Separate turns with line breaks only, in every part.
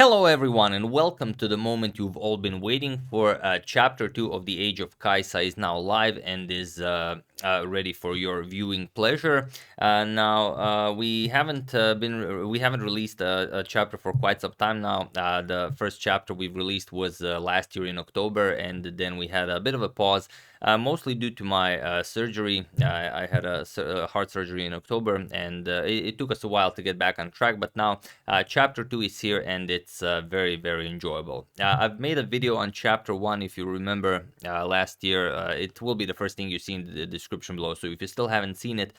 Hello, everyone, and welcome to the moment you've all been waiting for. Chapter 2 of The Age of Caissa is now live and is ready for your viewing pleasure. We haven't released a chapter for quite some time now. The first chapter we've released was last year in October, and then we had a bit of a pause. Mostly due to my surgery. I had a heart surgery in October, and it took us a while to get back on track. But now chapter 2 is here, and it's very, very enjoyable. I've made a video on chapter 1, if you remember, last year. It will be the first thing you see in the description below. So if you still haven't seen it,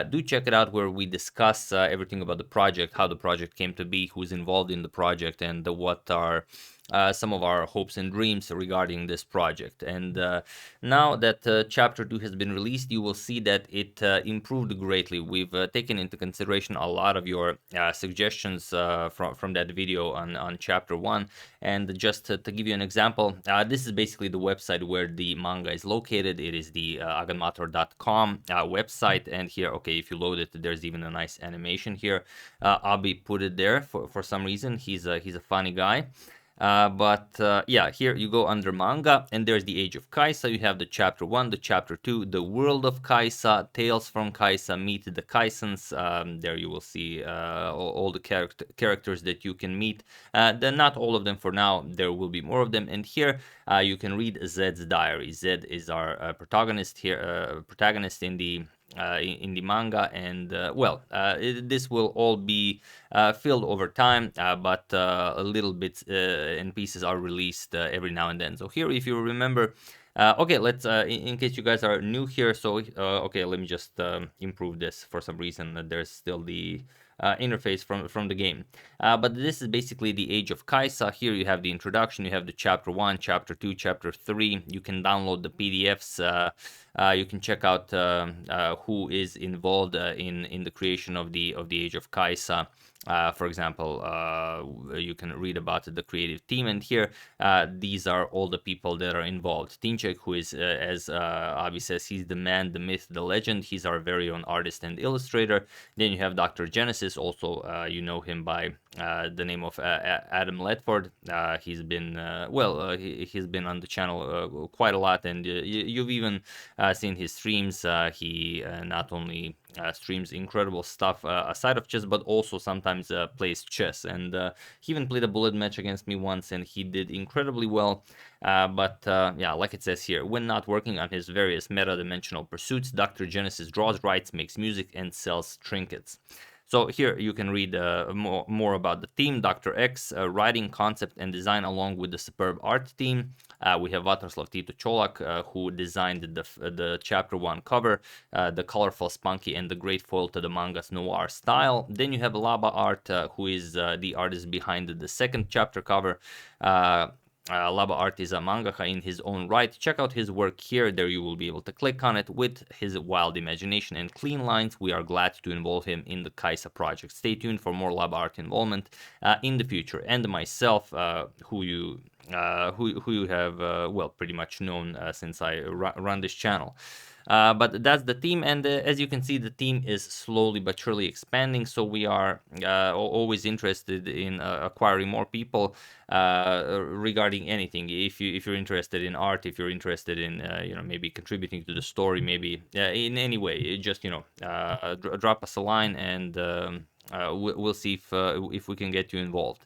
do check it out, where we discuss everything about the project, how the project came to be, who's involved in the project, and what are some of our hopes and dreams regarding this project. And now that chapter 2 has been released, you will see that it improved greatly. We've taken into consideration a lot of your suggestions from that video on chapter 1. And just to give you an example, this is basically the website where the manga is located. It is the agadmator.com website. And here, okay, if you load it, there's even a nice animation here. Abi put it there for some reason. He's a funny guy. Yeah, here you go under manga, and there's the Age of Caissa. You have the chapter 1, the chapter 2, the world of Caissa, tales from Caissa, meet the Caissans. There you will see all the characters that you can meet. Then not all of them for now. There will be more of them. And here you can read Zed's diary. Zed is our protagonist here, protagonist in the manga, and this will all be filled over time, but a little bits and pieces are released every now and then. So here, if you remember, okay, let's in case you guys are new here, so okay, let me just improve this. For some reason there's still the interface from the game, but this is basically the Age of Caissa. Here you have the introduction, you have the chapter 1, chapter 2, chapter 3. You can download the PDFs. You can check out who is involved in the creation of the Age of Caissa. For example, you can read about the creative team, and here these are all the people that are involved. Tinchek, who is, as Avi says, he's the man, the myth, the legend. He's our very own artist and illustrator. Then you have Dr. Genesis, also you know him by the name of Adam Ledford. He's been he's been on the channel quite a lot, and you've even seen his streams. He not only streams incredible stuff aside of chess, but also sometimes plays chess. And he even played a bullet match against me once, and he did incredibly well. Yeah, like it says here, when not working on his various meta-dimensional pursuits, Dr. Genesis draws, writes, makes music, and sells trinkets. So here you can read more about the team. Dr. X, writing, concept, and design, along with the superb art team. We have Vatroslav Tito Cholak, who designed the chapter 1 cover, the colorful, spunky, and the great foil to the manga's noir style. Then you have Laba Art, who is the artist behind the second chapter cover. Laba Art is a mangaka in his own right. Check out his work here. There you will be able to click on it. With his wild imagination and clean lines, we are glad to involve him in the Caissa project. Stay tuned for more Laba Art involvement in the future. And myself, who you have pretty much known since I run this channel. But that's the team, and as you can see, the team is slowly but surely expanding. So we are always interested in acquiring more people regarding anything. If you're interested in art, if you're interested in maybe contributing to the story, maybe in any way, just drop us a line, and we'll see if we can get you involved.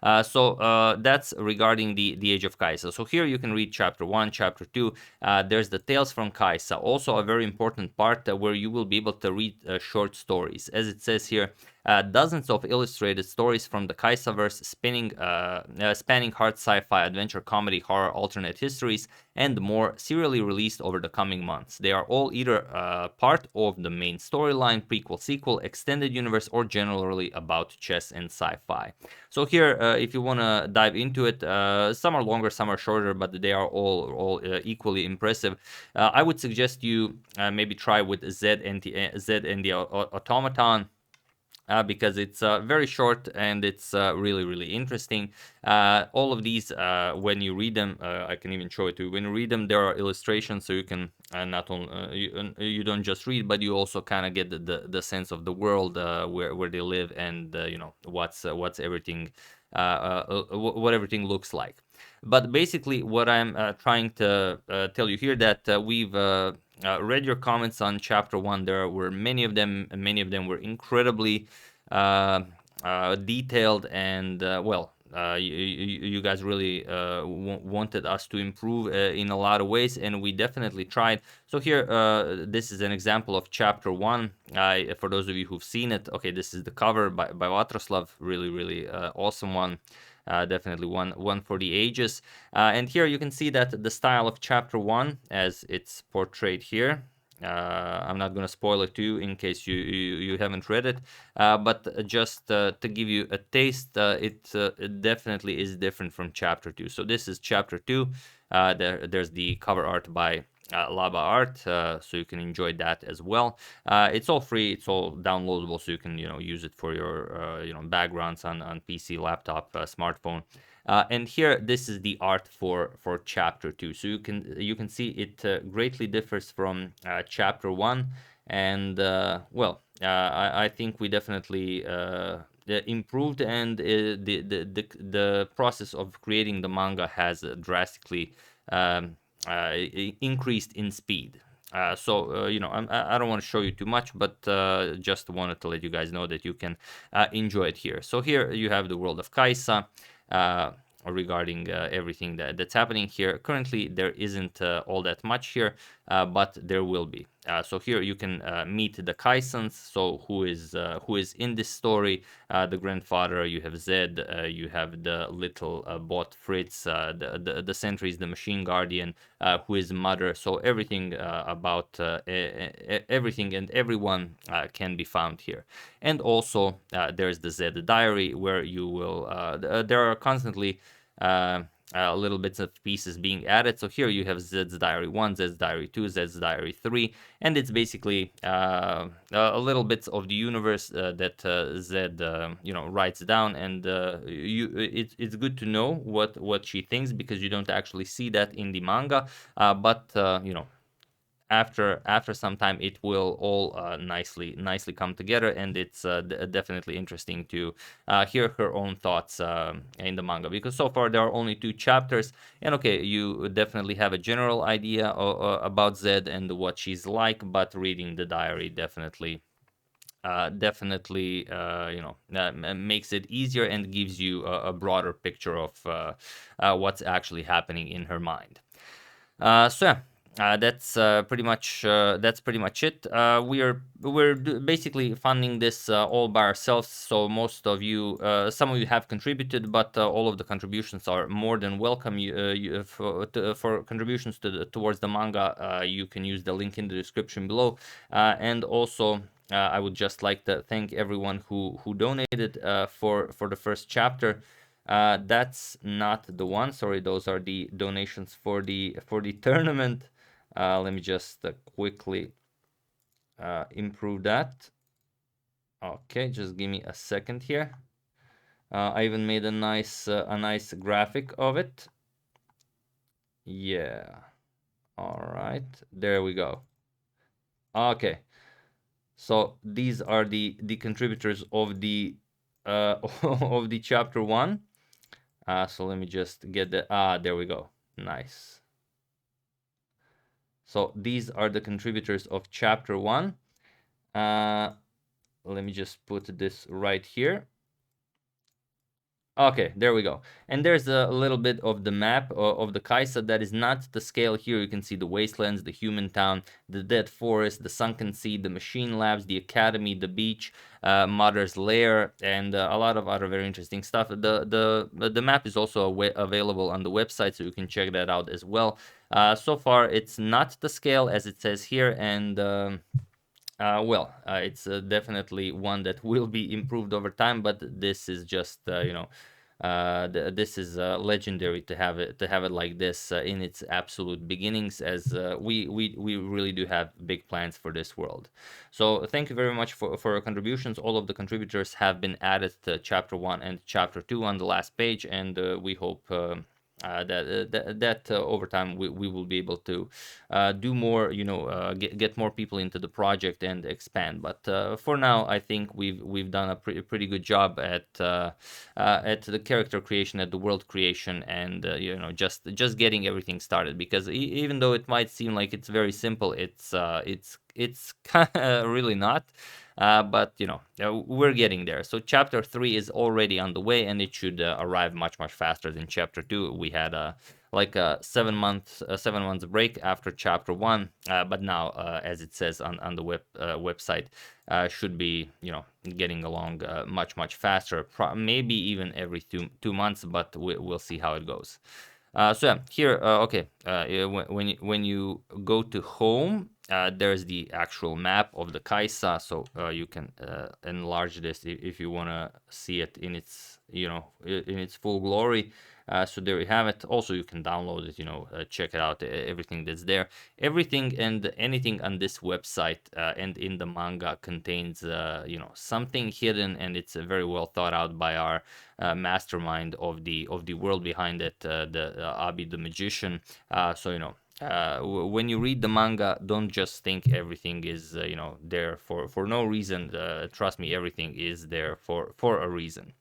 That's regarding the Age of Caissa. So here you can read chapter 1, chapter 2. There's the Tales from Caissa, also a very important part where you will be able to read short stories. As it says here, dozens of illustrated stories from the Caissaverse, spanning hard sci-fi, adventure, comedy, horror, alternate histories, and more, serially released over the coming months. They are all either part of the main storyline, prequel, sequel, extended universe, or generally about chess and sci-fi. So here, if you want to dive into it, some are longer, some are shorter, but they are all equally impressive. I would suggest you maybe try with Zed and the Automaton. because it's very short and it's really, really interesting. All of these, when you read them, I can even show it to you. When you read them, there are illustrations, so you can not only you don't just read, but you also kind of get the sense of the world where they live, and what's everything, what everything looks like. But basically, what I'm trying to tell you here, that we've read your comments on chapter 1. There were many of them. Many of them were incredibly detailed, and you guys really wanted us to improve in a lot of ways, and we definitely tried. So here, this is an example of chapter 1. For those of you who've seen it, okay, this is the cover by Vatroslav. Really, really awesome one. Definitely one for the ages. And here you can see that the style of chapter 1, as it's portrayed here. I'm not going to spoil it to you in case you haven't read it, but just to give you a taste, it definitely is different from chapter 2. So this is chapter 2. There's the cover art by Laba Art, so you can enjoy that as well. It's all free, it's all downloadable, so you can use it for your backgrounds on PC, laptop, smartphone. And here, this is the art for chapter 2. So you can see it greatly differs from chapter 1, and I think we definitely improved, and the process of creating the manga has drastically increased in speed. I don't want to show you too much, but just wanted to let you guys know that you can enjoy it here. So here you have the world of Caissa, regarding everything that's happening here. Currently, there isn't all that much here, but there will be. So here you can meet the Caissans. So who is in this story? The grandfather. You have Zed. You have the little bot Fritz. The sentry is the machine guardian. Who is mother? So everything about everything and everyone can be found here. And also there's the Zed diary, where you will there are constantly little bits of pieces being added. So here you have Zed's Diary 1, Zed's Diary 2, Zed's Diary 3, and it's basically a little bits of the universe that Zed writes down, and it's good to know what she thinks, because you don't actually see that in the manga, but after some time it will all nicely come together, and it's definitely interesting to hear her own thoughts in the manga, because so far there are only 2 chapters, and okay, you definitely have a general idea about Zed and what she's like, but reading the diary definitely makes it easier and gives you a broader picture of what's actually happening in her mind. That's pretty much it. We're basically funding this all by ourselves. So most of you, some of you have contributed, but all of the contributions are more than welcome. For contributions towards the manga, you can use the link in the description below, and also. I would just like to thank everyone who donated for the first chapter. That's not the one. Sorry, those are the donations for the tournament. Let me just quickly improve that. Okay, just give me a second here. I even made a nice graphic of it. Yeah. All right, there we go. Okay. So these are the contributors of the of the chapter 1. So let me just get there we go. Nice. So these are the contributors of chapter 1. Let me just put this right here. Okay, there we go. And there's a little bit of the map of the Caissa. That is not the scale here. You can see the wastelands, the human town, the dead forest, the sunken sea, the machine labs, the academy, the beach, Mother's lair, and a lot of other very interesting stuff. The map is also available on the website, so you can check that out as well. So far, it's not the scale as it says here, and it's definitely one that will be improved over time, but this is just This is legendary to have it like this in its absolute beginnings, as we really do have big plans for this world. So thank you very much for your contributions. All of the contributors have been added to chapter 1 and chapter 2 on the last page, and we hope that over time we will be able to do more, get more people into the project and expand. But for now, I think we've done a pretty good job at the character creation, at the world creation, and just getting everything started. Because even though it might seem like it's very simple, it's kind of really not. But we're getting there. So chapter 3 is already on the way, and it should arrive much faster than chapter 2. We had like a 7 months break after chapter 1, but now, as it says on the website, should be getting along much faster. Maybe even every two months, but we'll see how it goes. So yeah, here, okay, when you go to home, there's the actual map of the Caissa, so you can enlarge this if you want to see it in its in its full glory. So there you have it. Also, you can download it, check it out, everything that's there. Everything and anything on this website and in the manga contains something hidden, and it's very well thought out by our mastermind of the world behind it, the Abi the magician. So when you read the manga, don't just think everything is there for no reason. Trust me, everything is there for a reason.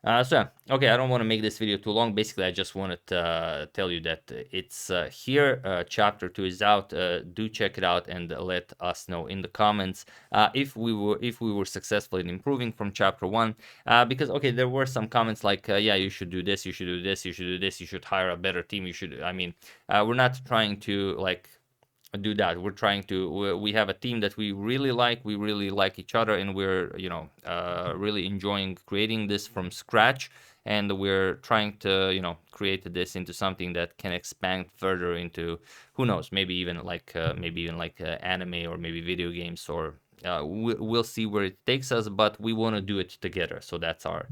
So yeah, okay, I don't want to make this video too long. Basically, I just wanted to tell you that it's here. Chapter 2 is out. Do check it out and let us know in the comments if we were successful in improving from chapter 1. Because okay, there were some comments like, yeah, you should do this, you should do this, you should do this, you should hire a better team. You should. I mean, we're not trying to like do that. We're trying to, we have a team that we really like each other, and we're really enjoying creating this from scratch, and we're trying to create this into something that can expand further into, who knows, maybe even like anime, or maybe video games, or we'll see where it takes us, but we want to do it together. So that's our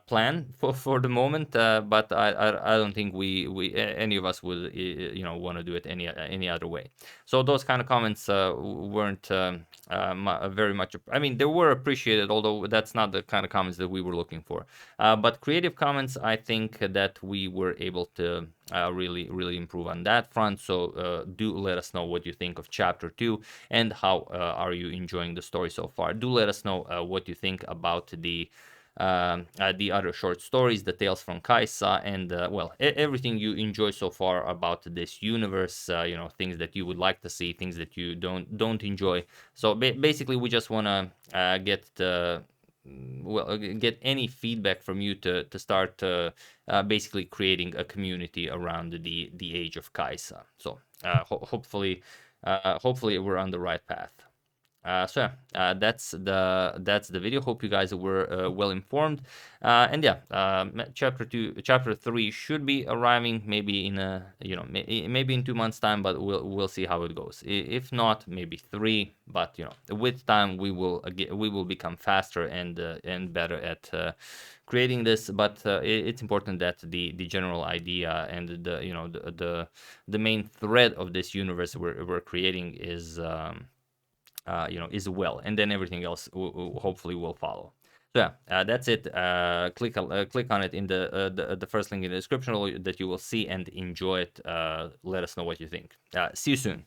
plan for the moment. But I don't think any of us would want to do it any other way. So those kind of comments weren't very much. I mean, they were appreciated, although that's not the kind of comments that we were looking for. But creative comments, I think that we were able to really improve on that front. So do let us know what you think of chapter 2, and how are you enjoying the story so far. Do let us know what you think about the other short stories, the Tales from Caissa, and everything you enjoy so far about this universe. Things that you would like to see, things that you don't enjoy. So basically, we just want to get any feedback from you to start basically creating a community around the age of Caissa. So hopefully we're on the right path. So yeah, that's the video. Hope you guys were well informed. And yeah, chapter 3 should be arriving maybe in maybe in 2 months time, but we'll see how it goes. If not, maybe 3. But with time we will become faster and better at creating this. But it's important that the general idea and the main thread of this universe we're creating is is well, and then everything else hopefully will follow. So yeah, that's it. Click on it in the first link in the description that you will see, and enjoy it. Let us know what you think. See you soon.